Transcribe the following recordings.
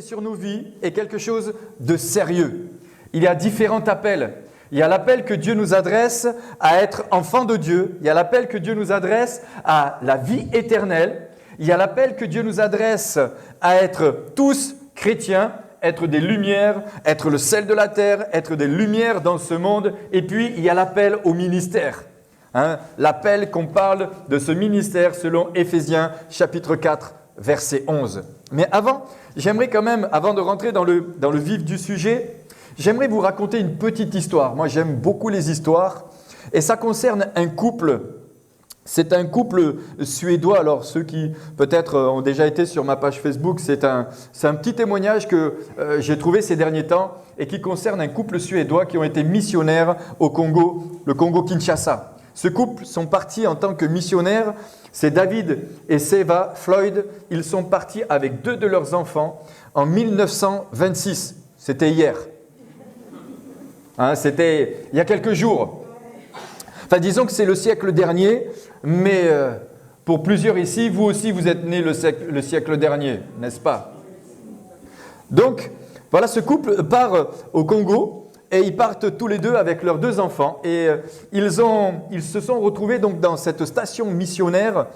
est sur nos vies est quelque chose de sérieux. Il y a différents appels. Il y a l'appel que Dieu nous adresse à être enfants de Dieu. Il y a l'appel que Dieu nous adresse à la vie éternelle. Il y a l'appel que Dieu nous adresse à être tous chrétiens, être des lumières, être le sel de la terre, être des lumières dans ce monde. Et puis, il y a l'appel au ministère. L'appel qu'on parle de ce ministère selon Éphésiens chapitre 4, verset 11. Mais j'aimerais quand même, avant de rentrer dans le vif du sujet, j'aimerais vous raconter une petite histoire. Moi, j'aime beaucoup les histoires et ça concerne un couple. C'est un couple suédois. Alors, ceux qui peut-être ont déjà été sur ma page Facebook, c'est un petit témoignage que j'ai trouvé ces derniers temps et qui concerne un couple suédois qui ont été missionnaires au Congo, le Congo-Kinshasa. Ce couple sont partis en tant que missionnaires. C'est David et Seva Floyd. Ils sont partis avec 2 de leurs enfants en 1926. C'était hier. C'était il y a quelques jours. Enfin, disons que c'est le siècle dernier, mais pour plusieurs ici, vous aussi, vous êtes nés le siècle dernier, n'est-ce pas? Donc, voilà, ce couple part au Congo et ils partent tous les deux avec leurs 2 enfants. Et ils se sont retrouvés donc dans cette station missionnaire.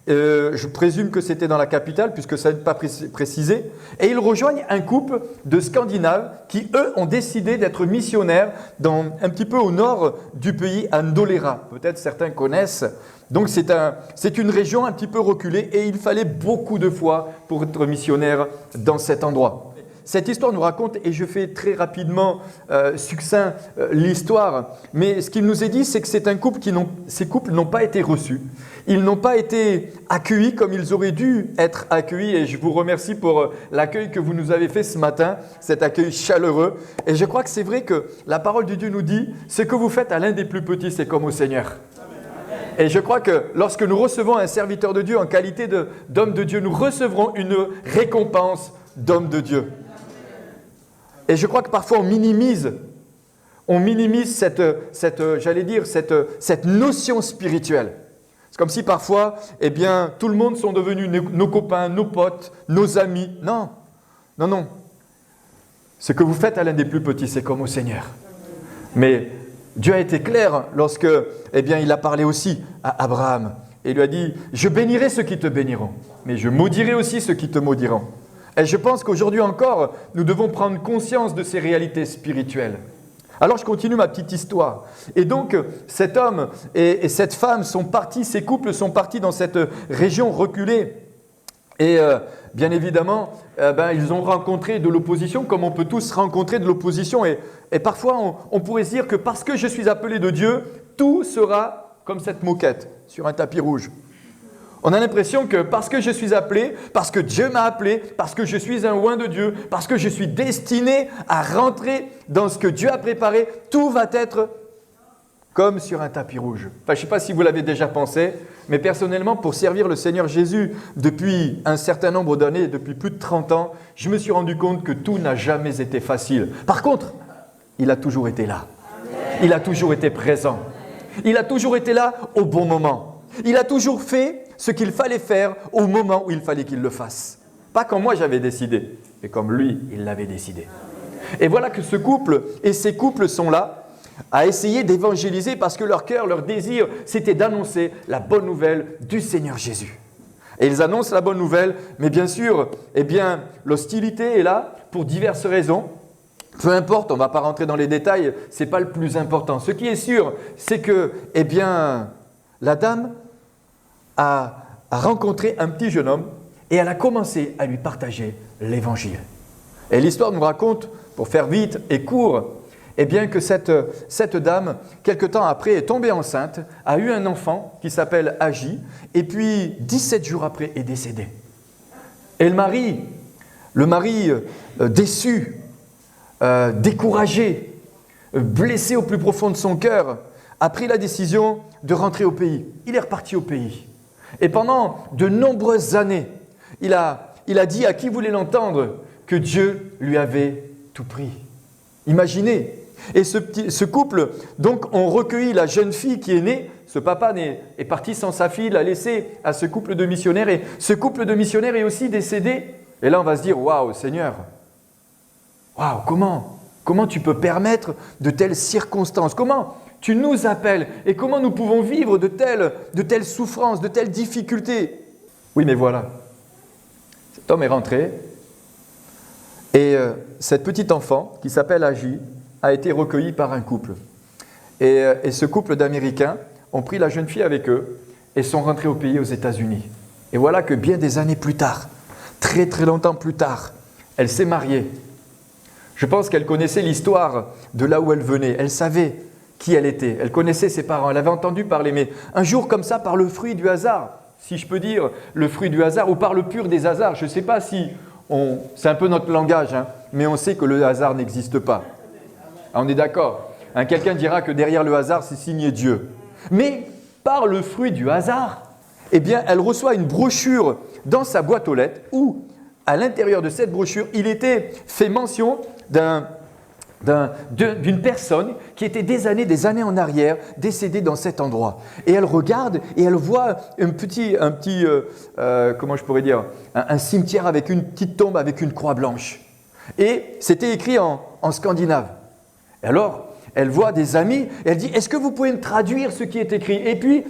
Je présume que c'était dans la capitale puisque ça n'est pas précisé. Et ils rejoignent un couple de Scandinaves qui, eux, ont décidé d'être missionnaires un petit peu au nord du pays, à Ndolera. Peut-être certains connaissent. Donc c'est une région un petit peu reculée et il fallait beaucoup de foi pour être missionnaire dans cet endroit. Cette histoire nous raconte, et je fais très rapidement succinct l'histoire, mais ce qu'il nous est dit, c'est que c'est un couple ces couples n'ont pas été reçus. Ils n'ont pas été accueillis comme ils auraient dû être accueillis et je vous remercie pour l'accueil que vous nous avez fait ce matin, cet accueil chaleureux. Et je crois que c'est vrai que la parole de Dieu nous dit, ce que vous faites à l'un des plus petits, c'est comme au Seigneur. Et je crois que lorsque nous recevons un serviteur de Dieu en qualité d'homme de Dieu, nous recevrons une récompense d'homme de Dieu. Et je crois que parfois on minimise cette notion spirituelle. C'est comme si parfois, tout le monde sont devenus nos copains, nos potes, nos amis. Non. Ce que vous faites à l'un des plus petits, c'est comme au Seigneur. Mais Dieu a été clair lorsque, il a parlé aussi à Abraham. Et il lui a dit, je bénirai ceux qui te béniront, mais je maudirai aussi ceux qui te maudiront. Et je pense qu'aujourd'hui encore, nous devons prendre conscience de ces réalités spirituelles. Alors je continue ma petite histoire. Et donc cet homme et cette femme ces couples sont partis dans cette région reculée. Et bien évidemment, ils ont rencontré de l'opposition comme on peut tous rencontrer de l'opposition. Et parfois on pourrait se dire que parce que je suis appelé de Dieu, tout sera comme cette moquette sur un tapis rouge. On a l'impression que parce que je suis appelé, parce que Dieu m'a appelé, parce que je suis un oint de Dieu, parce que je suis destiné à rentrer dans ce que Dieu a préparé, tout va être comme sur un tapis rouge. Enfin, je ne sais pas si vous l'avez déjà pensé, mais personnellement, pour servir le Seigneur Jésus depuis un certain nombre d'années, depuis plus de 30 ans, je me suis rendu compte que tout n'a jamais été facile. Par contre, il a toujours été là. Il a toujours été présent. Il a toujours été là au bon moment. Il a toujours fait ce qu'il fallait faire au moment où il fallait qu'il le fasse. Pas comme moi j'avais décidé, mais comme lui, il l'avait décidé. Et voilà que ce couple et ces couples sont là à essayer d'évangéliser parce que leur cœur, leur désir, c'était d'annoncer la bonne nouvelle du Seigneur Jésus. Et ils annoncent la bonne nouvelle, mais bien sûr, l'hostilité est là pour diverses raisons. Peu importe, on ne va pas rentrer dans les détails, ce n'est pas le plus important. Ce qui est sûr, c'est que, la dame a rencontré un petit jeune homme et elle a commencé à lui partager l'évangile. Et l'histoire nous raconte, pour faire vite et court, que cette dame, quelque temps après, est tombée enceinte, a eu un enfant qui s'appelle Agi, et puis 17 jours après est décédé. Et le mari déçu, découragé, blessé au plus profond de son cœur, a pris la décision de rentrer au pays. Il est reparti au pays. Et pendant de nombreuses années, il a dit à qui voulait l'entendre que Dieu lui avait tout pris. Imaginez. Et ce couple, donc, ont recueilli la jeune fille qui est née. Ce papa est parti sans sa fille, l'a laissé à ce couple de missionnaires. Et ce couple de missionnaires est aussi décédé. Et là, on va se dire, waouh, Seigneur, Waouh, comment tu peux permettre de telles circonstances? Comment tu nous appelles et comment nous pouvons vivre de telles souffrances, de telles difficultés? Oui, mais voilà. Cet homme est rentré et cette petite enfant qui s'appelle Agi a été recueillie par un couple. Et ce couple d'Américains ont pris la jeune fille avec eux et sont rentrés au pays aux États-Unis. Et voilà que bien des années plus tard, très très longtemps plus tard, elle s'est mariée. Je pense qu'elle connaissait l'histoire de là où elle venait. Elle savait qui elle était. Elle connaissait ses parents. Elle avait entendu parler. Mais un jour comme ça, par le fruit du hasard, si je peux dire le fruit du hasard, ou par le pur des hasards, je ne sais pas si c'est un peu notre langage, hein, mais on sait que le hasard n'existe pas. On est d'accord. Quelqu'un dira que derrière le hasard, c'est signé Dieu. Mais par le fruit du hasard, eh bien, elle reçoit une brochure dans sa boîte aux lettres où, à l'intérieur de cette brochure, il était fait mention d'une personne qui était des années en arrière décédée dans cet endroit. Et elle regarde et elle voit comment je pourrais dire, un cimetière avec une petite tombe avec une croix blanche. Et c'était écrit en scandinave. Et alors, elle voit des amis et elle dit « Est-ce que vous pouvez me traduire ce qui est écrit ?» Et puis,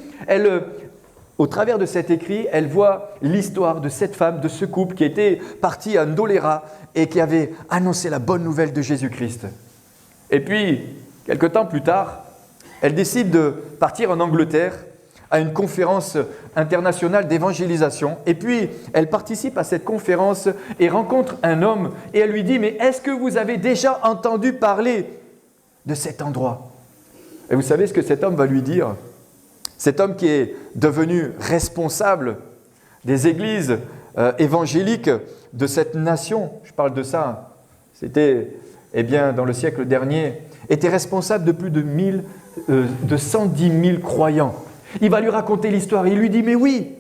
au travers de cet écrit, elle voit l'histoire de cette femme, de ce couple qui était parti à Ndolera et qui avait annoncé la bonne nouvelle de Jésus-Christ. Et puis, quelque temps plus tard, elle décide de partir en Angleterre à une conférence internationale d'évangélisation. Et puis, elle participe à cette conférence et rencontre un homme et elle lui dit « Mais est-ce que vous avez déjà entendu parler de cet endroit ?» Et vous savez ce que cet homme va lui dire? Cet homme qui est devenu responsable des églises évangéliques de cette nation, je parle de ça, c'était dans le siècle dernier, était responsable de plus de 110 000 croyants. Il va lui raconter l'histoire, il lui dit « Mais oui !»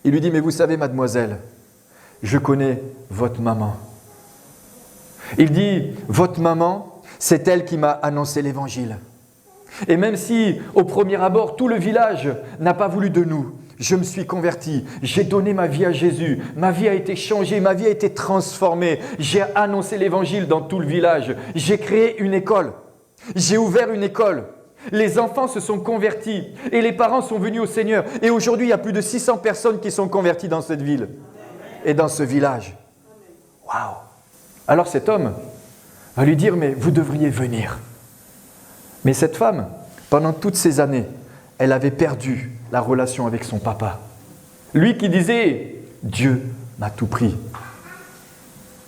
Il lui dit « Mais vous savez, mademoiselle, je connais votre maman. » Il dit « Votre maman, c'est elle qui m'a annoncé l'évangile. Et même si, au premier abord, tout le village n'a pas voulu de nous, je me suis converti, j'ai donné ma vie à Jésus, ma vie a été changée, ma vie a été transformée. J'ai annoncé l'évangile dans tout le village, j'ai créé une école, j'ai ouvert une école. Les enfants se sont convertis et les parents sont venus au Seigneur. Et aujourd'hui, il y a plus de 600 personnes qui sont converties dans cette ville et dans ce village. Waouh! Alors cet homme va lui dire, mais vous devriez venir. Mais cette femme, pendant toutes ces années, elle avait perdu la relation avec son papa. Lui qui disait « Dieu m'a tout pris ».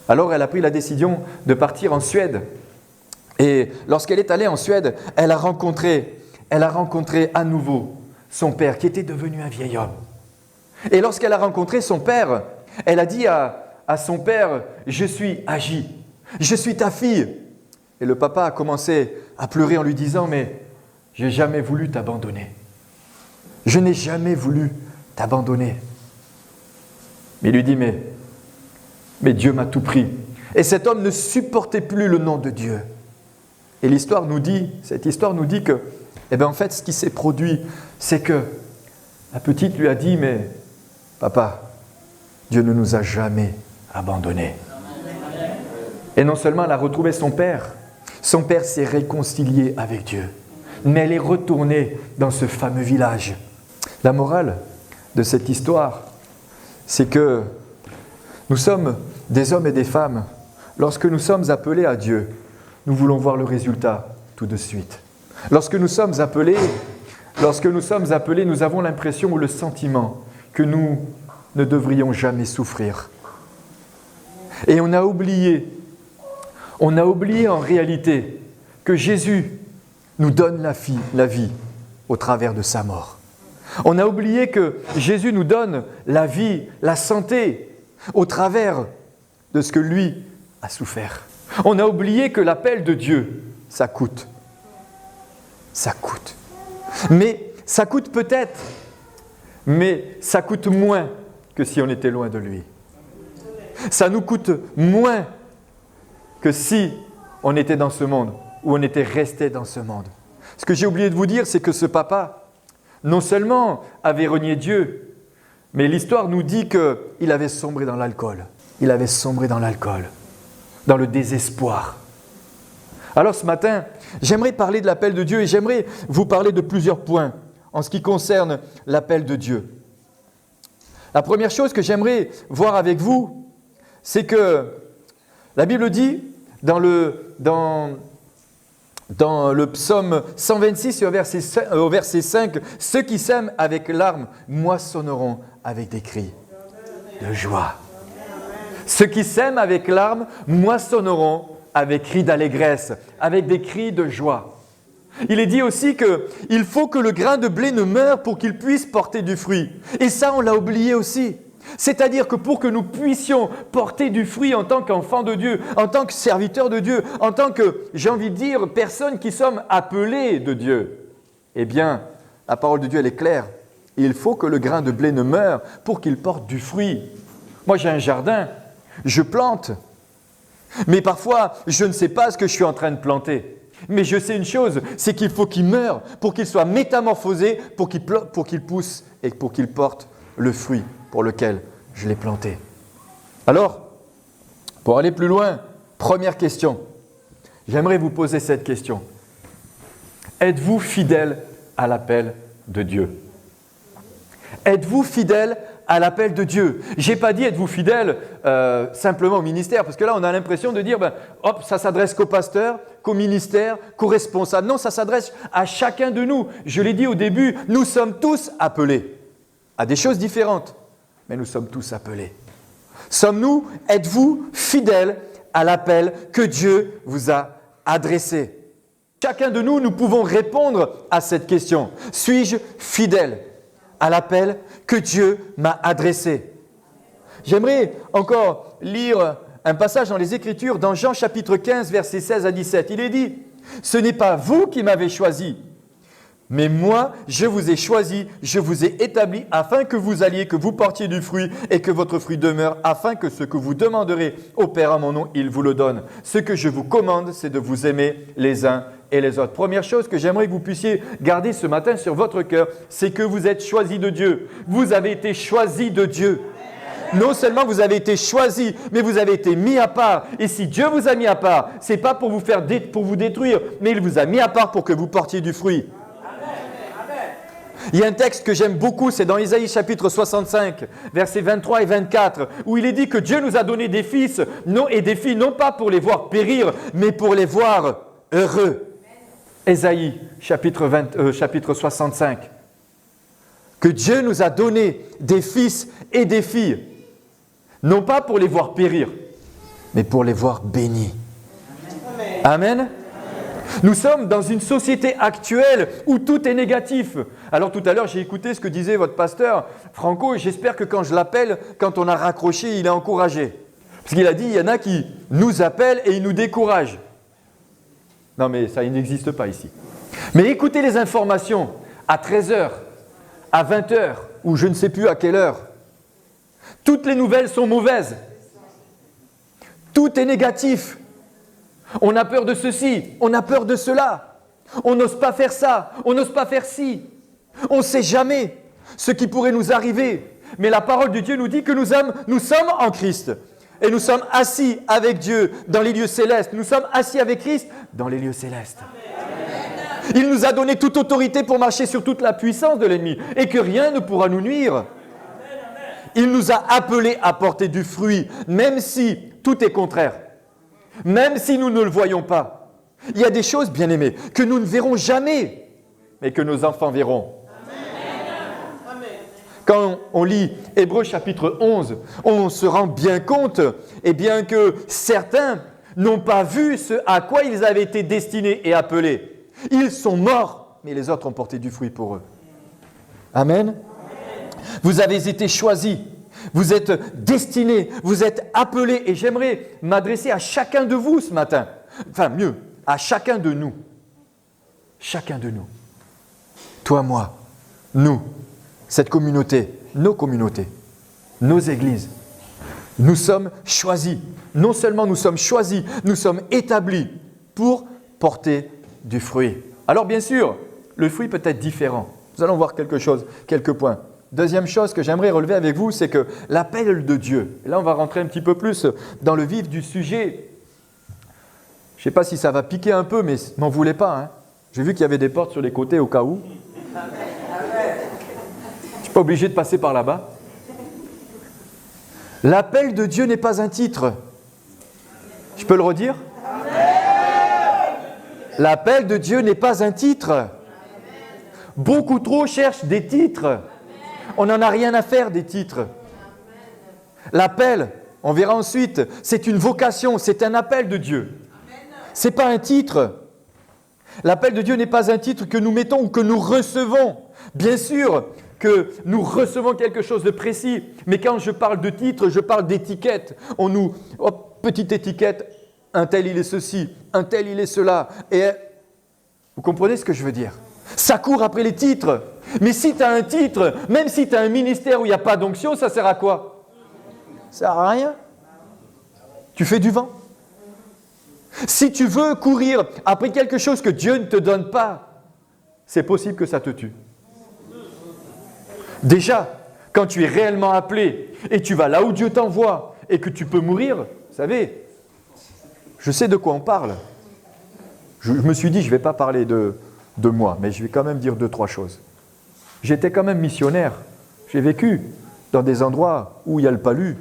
Alors elle a pris la décision de partir en Suède. Et lorsqu'elle est allée en Suède, elle a rencontré à nouveau son père qui était devenu un vieil homme. Et lorsqu'elle a rencontré son père, elle a dit à son père « Je suis Agi, je suis ta fille ». Et le papa a commencé à pleurer en lui disant « Mais je n'ai jamais voulu t'abandonner. Je n'ai jamais voulu t'abandonner. » Mais il lui dit « Mais Dieu m'a tout pris. » Et cet homme ne supportait plus le nom de Dieu. Et cette histoire nous dit que, en fait, ce qui s'est produit, c'est que la petite lui a dit « Mais papa, Dieu ne nous a jamais abandonnés. » Et non seulement elle a retrouvé son père s'est réconcilié avec Dieu, mais elle est retournée dans ce fameux village. La morale de cette histoire, c'est que nous sommes des hommes et des femmes. Lorsque nous sommes appelés à Dieu, nous voulons voir le résultat tout de suite. Lorsque nous sommes appelés, nous avons l'impression ou le sentiment que nous ne devrions jamais souffrir. Et on a oublié en réalité que Jésus nous donne la vie au travers de sa mort. On a oublié que Jésus nous donne la vie, la santé au travers de ce que lui a souffert. On a oublié que l'appel de Dieu, ça coûte. Ça coûte. Mais ça coûte peut-être, mais ça coûte moins que si on était loin de lui. Ça nous coûte moins que si on était dans ce monde ou on était resté dans ce monde. Ce que j'ai oublié de vous dire, c'est que ce papa, non seulement avait renié Dieu, mais l'histoire nous dit qu'il avait sombré dans l'alcool. Il avait sombré dans l'alcool. dans le désespoir. Alors ce matin, j'aimerais parler de l'appel de Dieu et j'aimerais vous parler de plusieurs points en ce qui concerne l'appel de Dieu. La première chose que j'aimerais voir avec vous, c'est que la Bible dit dans le psaume 126 au verset 5, « Ceux qui sèment avec larmes moissonneront avec des cris de joie. » Ceux qui sèment avec larmes moissonneront avec cris d'allégresse, avec des cris de joie. Il est dit aussi qu'il faut que le grain de blé ne meure pour qu'il puisse porter du fruit. Et ça, on l'a oublié aussi. C'est-à-dire que pour que nous puissions porter du fruit en tant qu'enfants de Dieu, en tant que serviteurs de Dieu, en tant que, j'ai envie de dire, personnes qui sommes appelées de Dieu, eh bien, la parole de Dieu, elle est claire. Il faut que le grain de blé ne meure pour qu'il porte du fruit. Moi, j'ai un jardin, je plante, mais parfois, je ne sais pas ce que je suis en train de planter. Mais je sais une chose, c'est qu'il faut qu'il meure pour qu'il soit métamorphosé, pour qu'il pousse et pour qu'il porte le fruit pour lequel je l'ai planté. Alors, pour aller plus loin, première question. J'aimerais vous poser cette question. Êtes-vous fidèle à l'appel de Dieu? Êtes-vous fidèle à l'appel de Dieu? Je n'ai pas dit êtes-vous fidèle simplement au ministère, parce que là on a l'impression de dire ça s'adresse qu'aux pasteurs, qu'au ministère, qu'aux responsables. Non, ça s'adresse à chacun de nous. Je l'ai dit au début, nous sommes tous appelés à des choses différentes, mais nous sommes tous appelés. Êtes-vous fidèles à l'appel que Dieu vous a adressé? Chacun de nous, nous pouvons répondre à cette question. Suis-je fidèle à l'appel que Dieu m'a adressé? J'aimerais encore lire un passage dans les Écritures, dans Jean chapitre 15, versets 16 à 17. Il est dit, « Ce n'est pas vous qui m'avez choisi, mais moi, je vous ai choisi, je vous ai établi afin que vous alliez, que vous portiez du fruit et que votre fruit demeure, afin que ce que vous demanderez au Père en mon nom, il vous le donne. Ce que je vous commande, c'est de vous aimer les uns et les autres. » Première chose que j'aimerais que vous puissiez garder ce matin sur votre cœur, c'est que vous êtes choisis de Dieu. Vous avez été choisis de Dieu. Non seulement vous avez été choisis, mais vous avez été mis à part. Et si Dieu vous a mis à part, ce n'est pas pour vous détruire, mais il vous a mis à part pour que vous portiez du fruit. Il y a un texte que j'aime beaucoup, c'est dans Isaïe chapitre 65, versets 23 et 24, où il est dit que Dieu nous a donné des fils et des filles, non pas pour les voir périr, mais pour les voir heureux. Isaïe chapitre 65. Que Dieu nous a donné des fils et des filles, non pas pour les voir périr, mais pour les voir bénis. Amen. Nous sommes dans une société actuelle où tout est négatif. Alors tout à l'heure, j'ai écouté ce que disait votre pasteur Franco et j'espère que quand je l'appelle, quand on a raccroché, il est encouragé. Parce qu'il a dit, il y en a qui nous appellent et ils nous découragent. Non mais ça, il n'existe pas ici. Mais écoutez les informations à 13h, à 20h ou je ne sais plus à quelle heure. Toutes les nouvelles sont mauvaises. Tout est négatif. On a peur de ceci, on a peur de cela. On n'ose pas faire ça, on n'ose pas faire ci. On ne sait jamais ce qui pourrait nous arriver. Mais la parole de Dieu nous dit que nous sommes en Christ. Et nous sommes assis avec Dieu dans les lieux célestes. Nous sommes assis avec Christ dans les lieux célestes. Il nous a donné toute autorité pour marcher sur toute la puissance de l'ennemi et que rien ne pourra nous nuire. Il nous a appelés à porter du fruit, même si tout est contraire. Même si nous ne le voyons pas. Il y a des choses, bien aimés, que nous ne verrons jamais, mais que nos enfants verront. Amen. Quand on lit Hébreux chapitre 11, on se rend bien compte que certains n'ont pas vu ce à quoi ils avaient été destinés et appelés. Ils sont morts, mais les autres ont porté du fruit pour eux. Amen. Vous avez été choisis. Vous êtes destinés, vous êtes appelés et j'aimerais m'adresser à chacun de vous ce matin. Enfin mieux, à chacun de nous. Chacun de nous. Toi, moi, nous, cette communauté, nos églises. Nous sommes choisis. Non seulement nous sommes choisis, nous sommes établis pour porter du fruit. Alors bien sûr, le fruit peut être différent. Nous allons voir quelques points. Deuxième chose que j'aimerais relever avec vous, c'est que l'appel de Dieu, et là on va rentrer un petit peu plus dans le vif du sujet, Je ne sais pas si ça va piquer un peu, mais m'en voulez pas. Hein. J'ai vu qu'il y avait des portes sur les côtés au cas où. Je ne suis pas obligé de passer par là-bas. L'appel de Dieu n'est pas un titre. Je peux le redire? L'appel de Dieu n'est pas un titre. Beaucoup trop cherchent des titres. On n'en a rien à faire des titres. L'appel, on verra ensuite, c'est une vocation, c'est un appel de Dieu. Ce n'est pas un titre. L'appel de Dieu n'est pas un titre que nous mettons ou que nous recevons. Bien sûr que nous recevons quelque chose de précis, mais quand je parle de titre, je parle d'étiquette. On nous, petite étiquette, un tel il est ceci, un tel il est cela. Et vous comprenez ce que je veux dire? Ça court après les titres. Mais si tu as un titre, même si tu as un ministère où il n'y a pas d'onction, ça sert à quoi? Ça sert à rien. Tu fais du vent. Si tu veux courir après quelque chose que Dieu ne te donne pas, c'est possible que ça te tue. Déjà, quand tu es réellement appelé et tu vas là où Dieu t'envoie et que tu peux mourir, vous savez, je sais de quoi on parle. Je me suis dit, je ne vais pas parler de moi, mais je vais quand même dire 2-3 choses. J'étais quand même missionnaire. J'ai vécu dans des endroits où il y a le palu.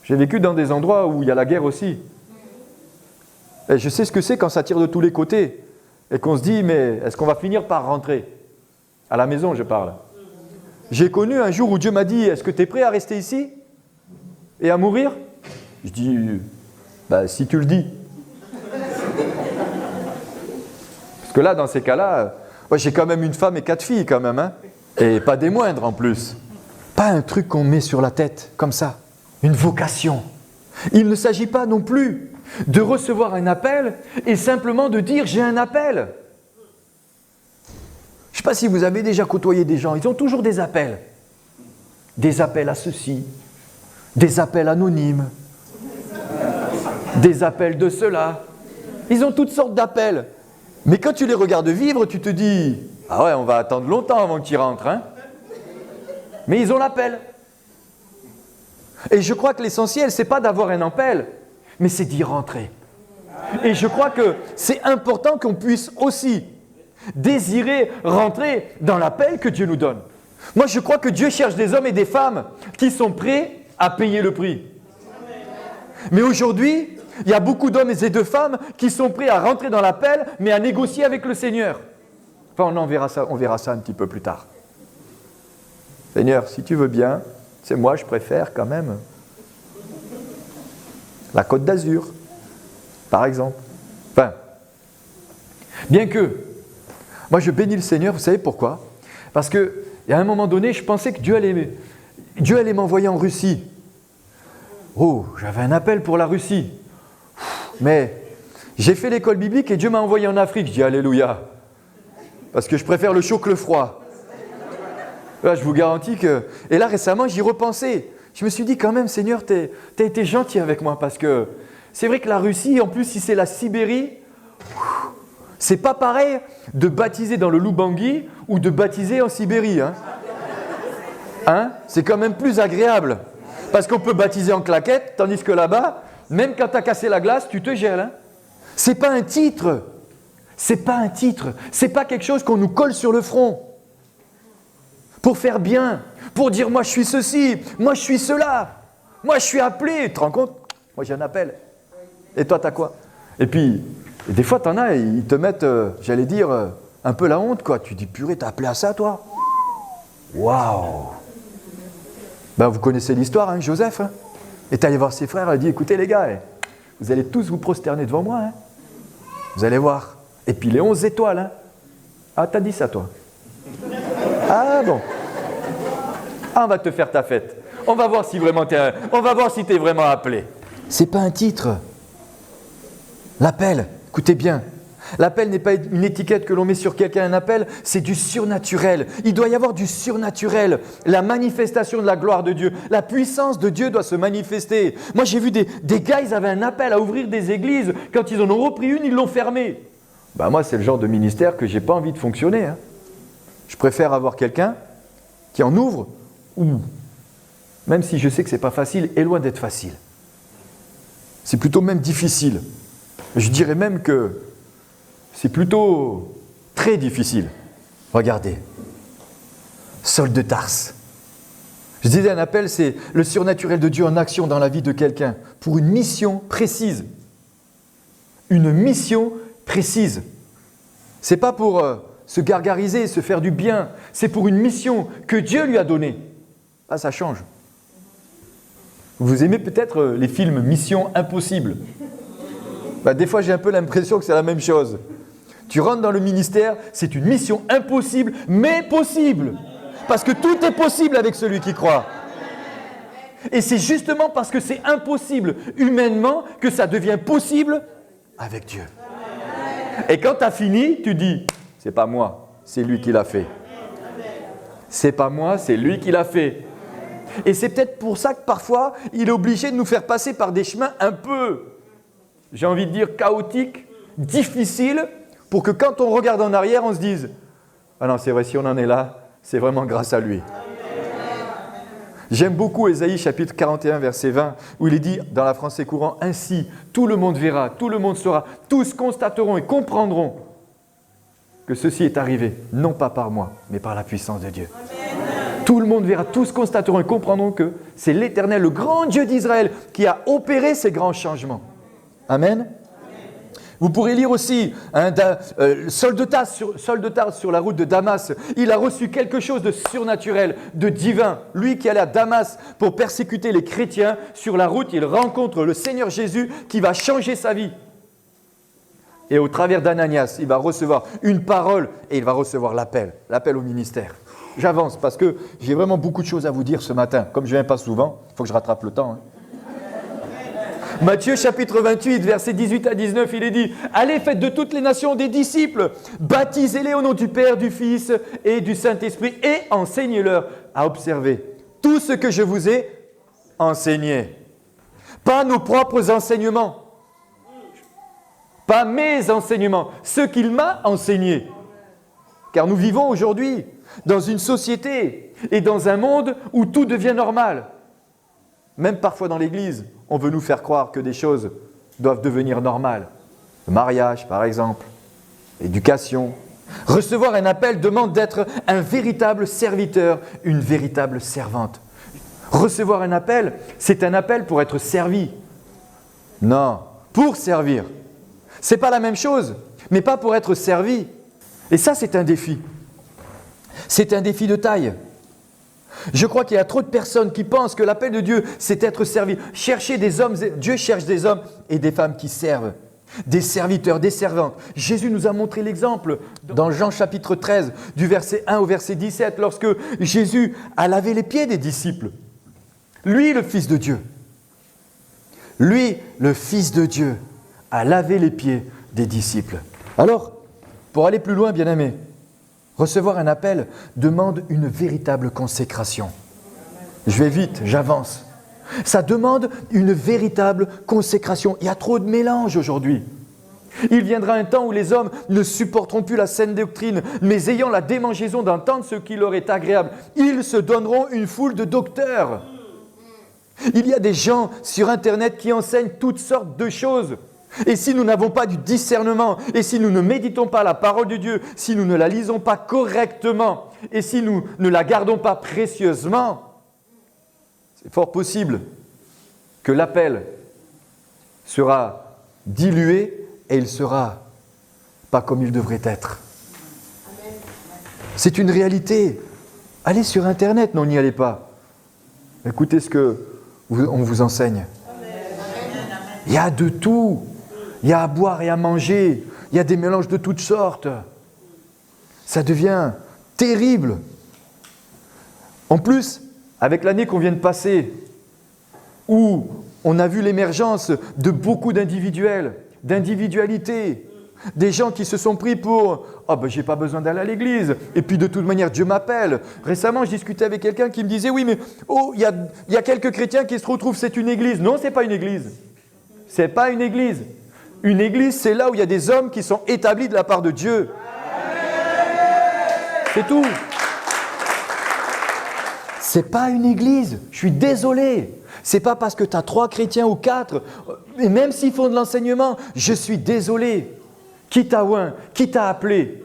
J'ai vécu dans des endroits où il y a la guerre aussi. Et je sais ce que c'est quand ça tire de tous les côtés et qu'on se dit, mais est-ce qu'on va finir par rentrer? À la maison, je parle. J'ai connu un jour où Dieu m'a dit, est-ce que tu es prêt à rester ici et à mourir? Je dis, si tu le dis. Parce que là, dans ces cas-là, j'ai quand même une femme et 4 filles quand même, hein, et pas des moindres en plus. Pas un truc qu'on met sur la tête, comme ça. Une vocation. Il ne s'agit pas non plus de recevoir un appel et simplement de dire j'ai un appel. Je ne sais pas si vous avez déjà côtoyé des gens, ils ont toujours des appels. Des appels à ceci, des appels anonymes, des appels de cela. Ils ont toutes sortes d'appels. Mais quand tu les regardes vivre, tu te dis « Ah ouais, on va attendre longtemps avant qu'ils rentrent. Hein » Mais ils ont l'appel. Et je crois que l'essentiel, ce n'est pas d'avoir un appel, mais c'est d'y rentrer. Et je crois que c'est important qu'on puisse aussi désirer rentrer dans l'appel que Dieu nous donne. Moi, je crois que Dieu cherche des hommes et des femmes qui sont prêts à payer le prix. Mais aujourd'hui, il y a beaucoup d'hommes et de femmes qui sont prêts à rentrer dans l'appel, mais à négocier avec le Seigneur. Enfin, on verra ça un petit peu plus tard. Seigneur, si tu veux bien, c'est moi, je préfère quand même la Côte d'Azur, par exemple. Enfin, bien que, moi je bénis le Seigneur, vous savez pourquoi? Parce qu'à un moment donné, je pensais que Dieu allait m'envoyer en Russie. Oh, j'avais un appel pour la Russie. Mais j'ai fait l'école biblique et Dieu m'a envoyé en Afrique. Je dis Alléluia. Parce que je préfère le chaud que le froid. Là, je vous garantis que... Et là, récemment, j'y repensais. Je me suis dit quand même, Seigneur, t'as été gentil avec moi. Parce que c'est vrai que la Russie, en plus, si c'est la Sibérie, c'est pas pareil de baptiser dans le Loubangui ou de baptiser en Sibérie. Hein? C'est quand même plus agréable. Parce qu'on peut baptiser en claquette, tandis que là-bas, même quand tu as cassé la glace, tu te gèles. Hein? C'est pas un titre. C'est pas un titre. C'est pas quelque chose qu'on nous colle sur le front. Pour faire bien. Pour dire, moi je suis ceci, moi je suis cela. Moi je suis appelé. Tu te rends compte? Moi j'ai un appel. Et toi t'as quoi? Et puis, des fois t'en as, ils te mettent, j'allais dire, un peu la honte, quoi. Tu dis, purée, t'as appelé à ça, toi? Waouh! Ben, vous connaissez l'histoire, hein, Joseph. Hein, est allé voir ses frères, il a dit, écoutez les gars, vous allez tous vous prosterner devant moi. Hein, vous allez voir. Et puis les 11 étoiles. Hein. Ah, t'as dit ça, toi? Ah bon. Ah, on va te faire ta fête. On va voir si vraiment on va voir si t'es vraiment appelé. C'est pas un titre. L'appel, écoutez bien. L'appel n'est pas une étiquette que l'on met sur quelqu'un, un appel, c'est du surnaturel. Il doit y avoir du surnaturel, la manifestation de la gloire de Dieu. La puissance de Dieu doit se manifester. Moi, j'ai vu des gars, ils avaient un appel à ouvrir des églises. Quand ils en ont repris une, ils l'ont fermée. Ben, moi, c'est le genre de ministère que je n'ai pas envie de fonctionner. Hein. Je préfère avoir quelqu'un qui en ouvre, ou même si je sais que ce n'est pas facile, est loin d'être facile. C'est plutôt même difficile. Je dirais même que c'est plutôt très difficile. Regardez, Saul de Tarse. Je disais un appel, c'est le surnaturel de Dieu en action dans la vie de quelqu'un pour une mission précise. Une mission précise. Ce n'est pas pour se gargariser, se faire du bien, c'est pour une mission que Dieu lui a donnée. Ah, ça change. Vous aimez peut-être les films Mission Impossible. Des fois, j'ai un peu l'impression que c'est la même chose. Tu rentres dans le ministère, c'est une mission impossible, mais possible. Parce que tout est possible avec celui qui croit. Et c'est justement parce que c'est impossible humainement que ça devient possible avec Dieu. Et quand tu as fini, tu dis, c'est pas moi, c'est lui qui l'a fait. C'est pas moi, c'est lui qui l'a fait. Et c'est peut-être pour ça que parfois, il est obligé de nous faire passer par des chemins un peu, j'ai envie de dire, chaotiques, difficiles, pour que quand on regarde en arrière, on se dise, ah non, c'est vrai, si on en est là, c'est vraiment grâce à lui. J'aime beaucoup Ésaïe chapitre 41, verset 20, où il est dit dans la français courant, « Ainsi, tout le monde verra, tout le monde saura, tous constateront et comprendront que ceci est arrivé, non pas par moi, mais par la puissance de Dieu. » Tout le monde verra, tous constateront et comprendront que c'est l'Éternel, le grand Dieu d'Israël, qui a opéré ces grands changements. Amen. Vous pourrez lire aussi Saul de Tarse sur la route de Damas. Il a reçu quelque chose de surnaturel, de divin. Lui qui allait à Damas pour persécuter les chrétiens, sur la route, il rencontre le Seigneur Jésus qui va changer sa vie. Et au travers d'Ananias, il va recevoir une parole et il va recevoir l'appel au ministère. J'avance parce que j'ai vraiment beaucoup de choses à vous dire ce matin. Comme je ne viens pas souvent, il faut que je rattrape le temps. Matthieu chapitre 28, versets 18 à 19, il est dit « Allez, faites de toutes les nations des disciples, baptisez-les au nom du Père, du Fils et du Saint-Esprit et enseignez-leur à observer tout ce que je vous ai enseigné. » Pas nos propres enseignements, pas mes enseignements, ce qu'il m'a enseigné. Car nous vivons aujourd'hui dans une société et dans un monde où tout devient normal. Même parfois dans l'Église, on veut nous faire croire que des choses doivent devenir normales. Le mariage, par exemple, l'éducation. Recevoir un appel demande d'être un véritable serviteur, une véritable servante. Recevoir un appel, c'est un appel pour être servi. Non, pour servir. Ce n'est pas la même chose, mais pas pour être servi. Et ça, c'est un défi. C'est un défi de taille. Je crois qu'il y a trop de personnes qui pensent que l'appel de Dieu, c'est être servi. Chercher des hommes, Dieu cherche des hommes et des femmes qui servent. Des serviteurs, des servantes. Jésus nous a montré l'exemple dans Jean chapitre 13, du verset 1 au verset 17, lorsque Jésus a lavé les pieds des disciples. Lui, le Fils de Dieu. Lui, le Fils de Dieu, a lavé les pieds des disciples. Alors, pour aller plus loin, bien-aimés, recevoir un appel demande une véritable consécration. Je vais vite, j'avance. Ça demande une véritable consécration. Il y a trop de mélange aujourd'hui. Il viendra un temps où les hommes ne supporteront plus la saine doctrine, mais ayant la démangeaison d'entendre ce qui leur est agréable, ils se donneront une foule de docteurs. Il y a des gens sur Internet qui enseignent toutes sortes de choses. Et si nous n'avons pas du discernement, et si nous ne méditons pas la parole de Dieu, si nous ne la lisons pas correctement, et si nous ne la gardons pas précieusement, c'est fort possible que l'appel sera dilué et il ne sera pas comme il devrait être. C'est une réalité. Allez sur Internet, non, n'y allez pas. Écoutez ce qu'on vous enseigne. Il y a de tout. Il y a à boire et à manger. Il y a des mélanges de toutes sortes. Ça devient terrible. En plus, avec l'année qu'on vient de passer, où on a vu l'émergence de beaucoup d'individuels, d'individualités, des gens qui se sont pris pour « Ah ben j'ai pas besoin d'aller à l'église, et puis de toute manière Dieu m'appelle ». Récemment, je discutais avec quelqu'un qui me disait « Oui, mais il y a quelques chrétiens qui se retrouvent, c'est une église ». Non, ce n'est pas une église. Ce n'est pas une église. Une église, c'est là où il y a des hommes qui sont établis de la part de Dieu. C'est tout. C'est pas une église. Je suis désolé. C'est pas parce que tu as 3 chrétiens ou 4, et même s'ils font de l'enseignement, je suis désolé. Qui t'a oint? Qui t'a appelé?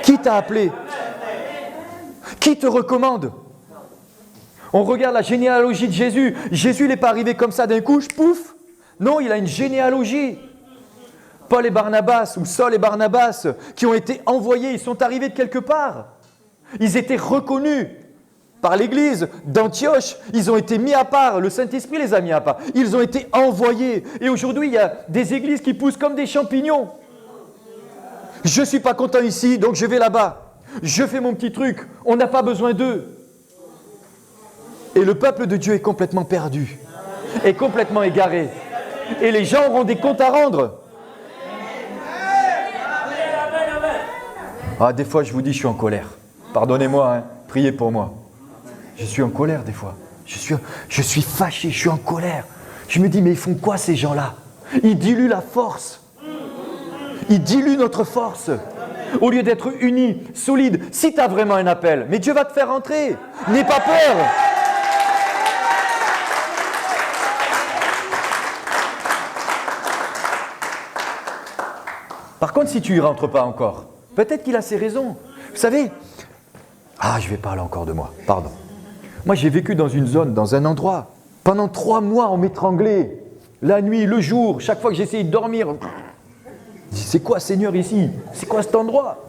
Qui t'a appelé? Qui te recommande? On regarde la généalogie de Jésus. Jésus n'est pas arrivé comme ça d'un coup, pouf. Non, il a une généalogie. Paul et Barnabas, ou Saul et Barnabas, qui ont été envoyés, ils sont arrivés de quelque part. Ils étaient reconnus par l'Église d'Antioche. Ils ont été mis à part. Le Saint-Esprit les a mis à part. Ils ont été envoyés. Et aujourd'hui, il y a des églises qui poussent comme des champignons. Je ne suis pas content ici, donc je vais là-bas. Je fais mon petit truc. On n'a pas besoin d'eux. Et le peuple de Dieu est complètement perdu. Est complètement égaré. Et les gens auront des comptes à rendre. Ah, des fois, je vous dis, je suis en colère. Pardonnez-moi, hein, priez pour moi. Je suis en colère des fois. Je suis fâché, je suis en colère. Je me dis, mais ils font quoi ces gens-là? Ils diluent la force. Ils diluent notre force. Au lieu d'être unis, solides, si tu as vraiment un appel, mais Dieu va te faire entrer. N'aie pas peur. Par contre, si tu n'y rentres pas encore, peut-être qu'il a ses raisons. Vous savez, je vais parler encore de moi, pardon. Moi, j'ai vécu dans une zone, dans un endroit. Pendant 3 mois, on m'étranglait. La nuit, le jour, chaque fois que j'essayais de dormir. Je dis, c'est quoi, Seigneur, ici? C'est quoi cet endroit?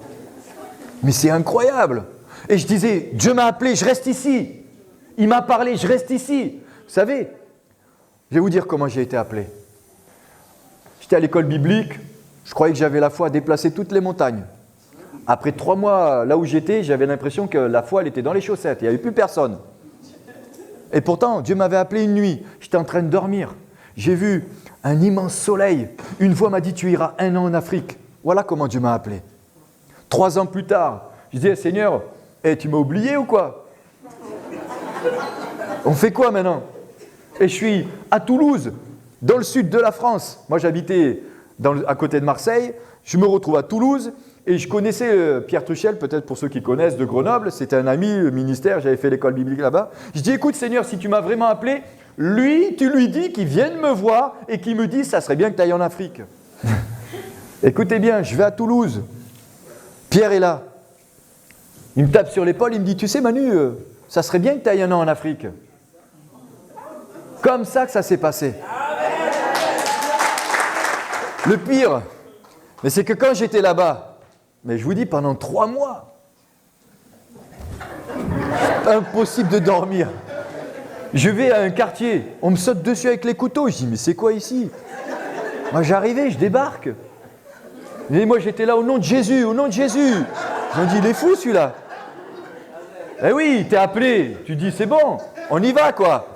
Mais c'est incroyable. Et je disais, Dieu m'a appelé, je reste ici. Il m'a parlé, je reste ici. Vous savez, je vais vous dire comment j'ai été appelé. J'étais à l'école biblique. Je croyais que j'avais la foi à déplacer toutes les montagnes. Après 3 mois, là où j'étais, j'avais l'impression que la foi, elle était dans les chaussettes. Il n'y avait plus personne. Et pourtant, Dieu m'avait appelé une nuit. J'étais en train de dormir. J'ai vu un immense soleil. Une voix m'a dit, tu iras 1 an en Afrique. Voilà comment Dieu m'a appelé. 3 ans plus tard, je disais, Seigneur, tu m'as oublié ou quoi? On fait quoi maintenant? Et je suis à Toulouse, dans le sud de la France. Moi, j'habitais à côté de Marseille. Je me retrouve à Toulouse. Et je connaissais Pierre Truchel, peut-être pour ceux qui connaissent, de Grenoble. C'était un ami, le ministère, j'avais fait l'école biblique là-bas. Je dis, écoute Seigneur, si tu m'as vraiment appelé, lui, tu lui dis qu'il vienne me voir et qu'il me dise, ça serait bien que tu ailles en Afrique. Écoutez bien, je vais à Toulouse. Pierre est là. Il me tape sur l'épaule, il me dit, tu sais Manu, ça serait bien que tu ailles 1 an en Afrique. Comme ça que ça s'est passé. Le pire, mais c'est que quand j'étais là-bas, mais je vous dis, pendant 3 mois, impossible de dormir. Je vais à un quartier, on me saute dessus avec les couteaux. Je dis, mais c'est quoi ici? Moi, j'arrivais, je débarque. Et moi, j'étais là au nom de Jésus, au nom de Jésus. Ils ont dit, il est fou celui-là. Eh oui, t'es appelé. Tu dis, c'est bon, on y va quoi.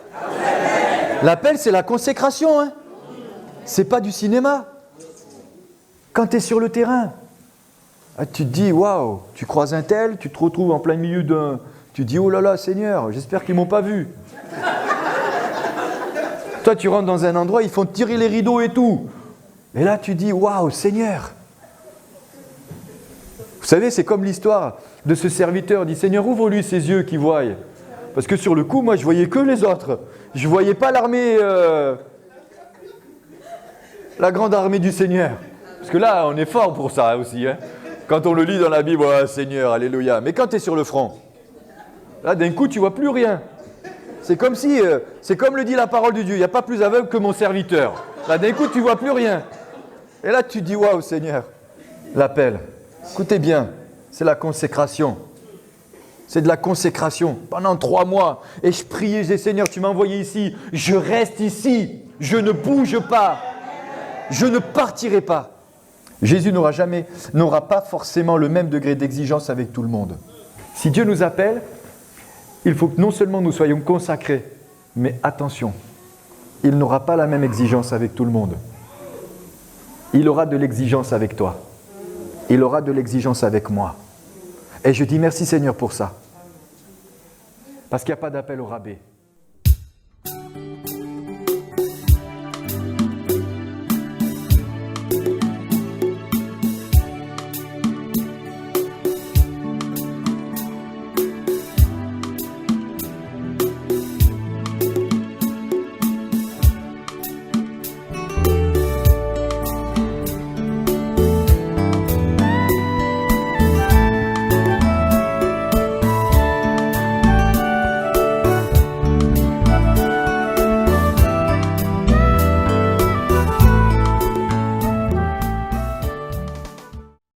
L'appel, c'est la consécration. Hein. C'est pas du cinéma. Quand tu es sur le terrain, tu te dis, waouh, tu croises un tel, tu te retrouves en plein milieu d'un... Tu te dis, oh là là, Seigneur, j'espère qu'ils ne m'ont pas vu. Toi, tu rentres dans un endroit, ils font tirer les rideaux et tout. Et là, tu dis, waouh, Seigneur. Vous savez, c'est comme l'histoire de ce serviteur. Il dit, Seigneur, ouvre-lui ses yeux qui voient. Parce que sur le coup, moi, je ne voyais que les autres. Je ne voyais pas l'armée, la grande armée du Seigneur. Parce que là, on est fort pour ça aussi. Hein. Quand on le lit dans la Bible, oh, Seigneur, alléluia. Mais quand tu es sur le front, là, d'un coup, tu ne vois plus rien. C'est comme si, c'est comme le dit la parole de Dieu, il n'y a pas plus aveugle que mon serviteur. Là, d'un coup, tu ne vois plus rien. Et là, tu dis, waouh, Seigneur, l'appel. Écoutez bien, c'est la consécration. C'est de la consécration. Pendant 3 mois, et je priais, je disais, Seigneur, tu m'as envoyé ici, je reste ici, je ne bouge pas, je ne partirai pas. Jésus n'aura pas forcément le même degré d'exigence avec tout le monde. Si Dieu nous appelle, il faut que non seulement nous soyons consacrés, mais attention, il n'aura pas la même exigence avec tout le monde. Il aura de l'exigence avec toi. Il aura de l'exigence avec moi. Et je dis merci Seigneur pour ça. Parce qu'il n'y a pas d'appel au rabais.